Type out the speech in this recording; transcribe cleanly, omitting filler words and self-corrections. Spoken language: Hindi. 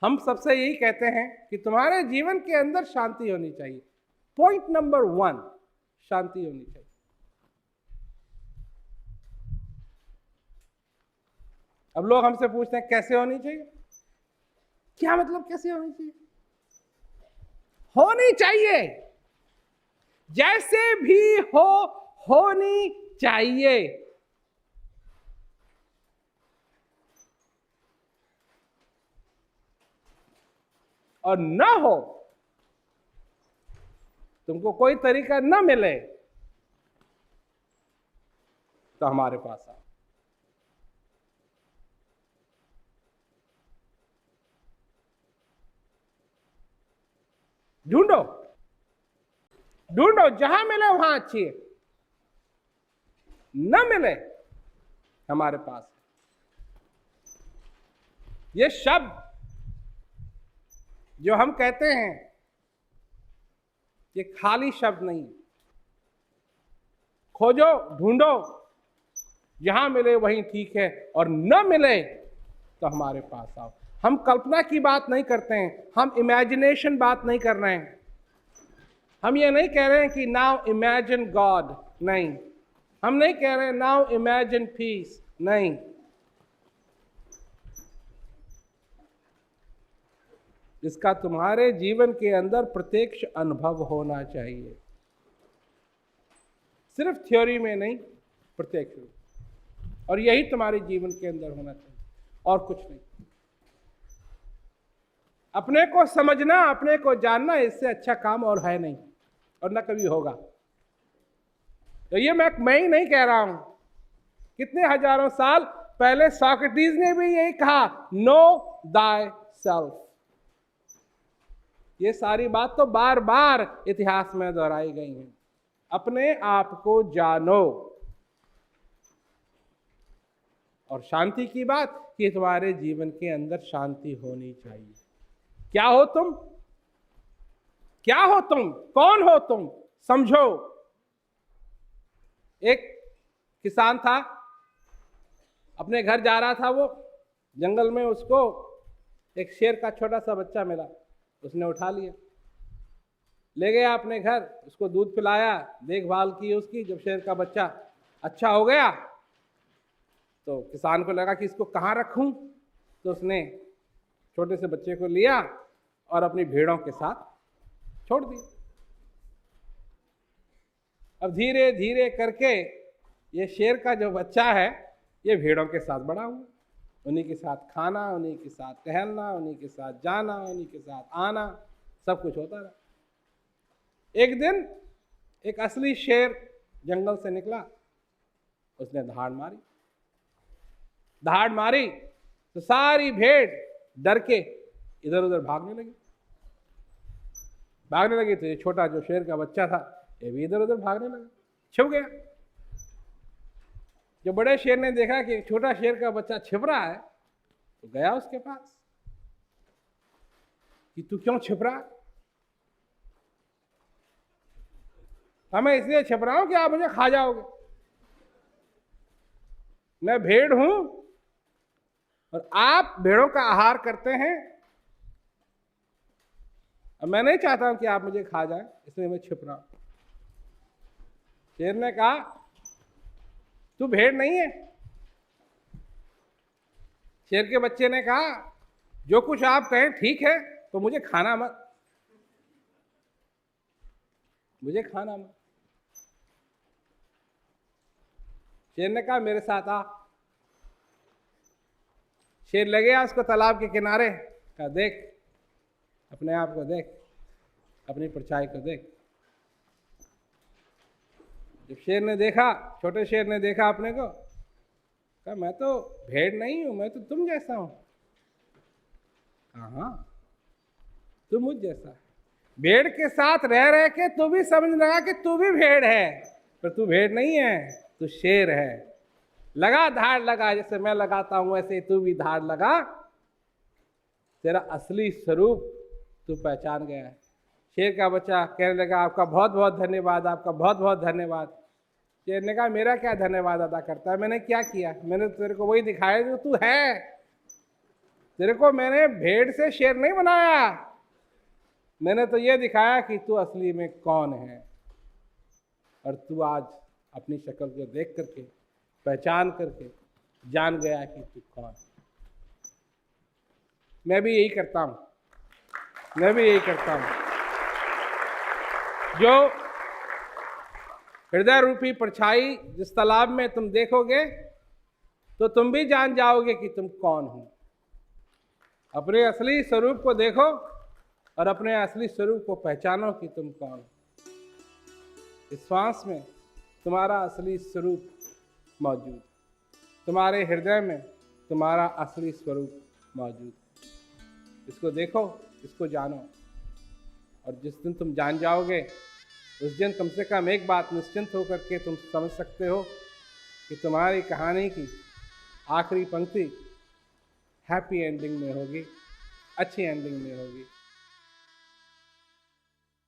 हम सबसे यही कहते हैं कि तुम्हारे जीवन के अंदर शांति होनी चाहिए। पॉइंट नंबर 1, शांति होनी चाहिए। अब लोग हमसे पूछते हैं कैसे होनी चाहिए? क्या मतलब कैसे होनी चाहिए? होनी चाहिए, जैसे भी हो होनी चाहिए। और न हो, तुमको कोई तरीका न मिले, तो हमारे पास आओ। ढूंढो ढूंढो, जहां मिले वहां अच्छी है, न मिले हमारे पास। ये शब्द जो हम कहते हैं, ये खाली शब्द नहीं। खोजो, ढूंढो, जहां मिले वहीं ठीक है, और न मिले तो हमारे पास आओ। हम कल्पना की बात नहीं करते हैं, हम इमेजिनेशन बात नहीं कर रहे हैं। हम ये नहीं कह रहे हैं कि नाउ इमेजिन गॉड, नहीं। हम नहीं कह रहे हैं नाउ इमेजिन पीस, नहीं। इसका तुम्हारे जीवन के अंदर प्रत्यक्ष अनुभव होना चाहिए, सिर्फ थ्योरी में नहीं, प्रत्यक्ष में। और यही तुम्हारे जीवन के अंदर होना चाहिए, और कुछ नहीं। अपने को समझना, अपने को जानना, इससे अच्छा काम और है नहीं, और न कभी होगा। तो ये मैं ही नहीं कह रहा हूं, कितने हजारों साल पहले सोक्रेटिस ने भी यही कहा, नो दाय सेल्फ। ये सारी बात तो बार बार इतिहास में दोहराई गई है। अपने आप को जानो। और शांति की बात, कि तुम्हारे जीवन के अंदर शांति होनी चाहिए। क्या हो तुम? क्या हो तुम? कौन हो तुम? समझो। एक किसान था, अपने घर जा रहा था, वो जंगल में उसको एक शेर का छोटा सा बच्चा मिला। उसने उठा लिया, ले गया अपने घर, उसको दूध पिलाया, देखभाल की उसकी। जब शेर का बच्चा अच्छा हो गया तो किसान को लगा कि इसको कहाँ रखूं, तो उसने छोटे से बच्चे को लिया और अपनी भेड़ों के साथ छोड़ दिया। अब धीरे धीरे करके ये शेर का जो बच्चा है, ये भेड़ों के साथ बड़ा हुआ। उन्हीं के साथ खाना, उन्हीं के साथ टहलना, उन्हीं के साथ जाना, उन्हीं के साथ आना, सब कुछ होता रहा। एक दिन एक असली शेर जंगल से निकला, उसने दहाड़ मारी। दहाड़ मारी तो सारी भेड़ डर के इधर उधर भागने लगी। तो ये छोटा जो शेर का बच्चा था, ये भी इधर उधर भागने लगा, छिप गया। जब बड़े शेर ने देखा कि छोटा शेर का बच्चा छिप रहा है, तो गया उसके पास कि तू क्यों छिप रहा? मैं इसलिए छिप रहा हूं कि आप मुझे खा जाओगे। मैं भेड़ हूं और आप भेड़ों का आहार करते हैं, और मैं नहीं चाहता हूं कि आप मुझे खा जाएं, इसलिए मैं छिप रहा हूं। शेर ने कहा, तू भेड़ नहीं है। शेर के बच्चे ने कहा, जो कुछ आप कहें ठीक है, तो मुझे खाना मत, मुझे खाना मत। शेर ने कहा, मेरे साथ आ। शेर ले गया उसको तालाब के किनारे, कहा, देख अपने आप को, देख अपनी परछाई को देख। जब शेर ने देखा, छोटे शेर ने देखा अपने को, कहा, मैं तो भेड़ नहीं हूं, मैं तो तुम जैसा हूं। हाँ, तू मुझ जैसा है। भेड़ के साथ रह रह के तू भी समझ लगा कि तू भी भेड़ है, पर तू भेड़ नहीं है, तू शेर है। लगा धाड़ लगा, जैसे मैं लगाता हूं वैसे तू भी धाड़ लगा। तेरा असली स्वरूप तू पहचान गया है। शेर का बच्चा कहने लगा, आपका बहुत बहुत धन्यवाद, आपका बहुत बहुत धन्यवाद। शेर ने कहा, मेरा क्या धन्यवाद अदा करता है? मैंने क्या किया? मैंने तेरे को वही दिखाया जो तू है। तेरे को मैंने भेड़ से शेर नहीं बनाया, मैंने तो ये दिखाया कि तू असली में कौन है। और तू आज अपनी शक्ल को देख करके, पहचान करके जान गया कि तू कौन है। मैं भी यही करता हूँ, मैं भी यही करता हूँ। जो हृदय रूपी परछाई जिस तालाब में तुम देखोगे तो तुम भी जान जाओगे कि तुम कौन हो। अपने असली स्वरूप को देखो और अपने असली स्वरूप को पहचानो कि तुम कौन हो। इस श्वास में तुम्हारा असली स्वरूप मौजूद, तुम्हारे हृदय में तुम्हारा असली स्वरूप मौजूद। इसको देखो, इसको जानो, और जिस दिन तुम जान जाओगे उस दिन कम से कम एक बात निश्चिंत होकर के तुम समझ सकते हो कि तुम्हारी कहानी की आखिरी पंक्ति हैप्पी एंडिंग में होगी, अच्छी एंडिंग में होगी।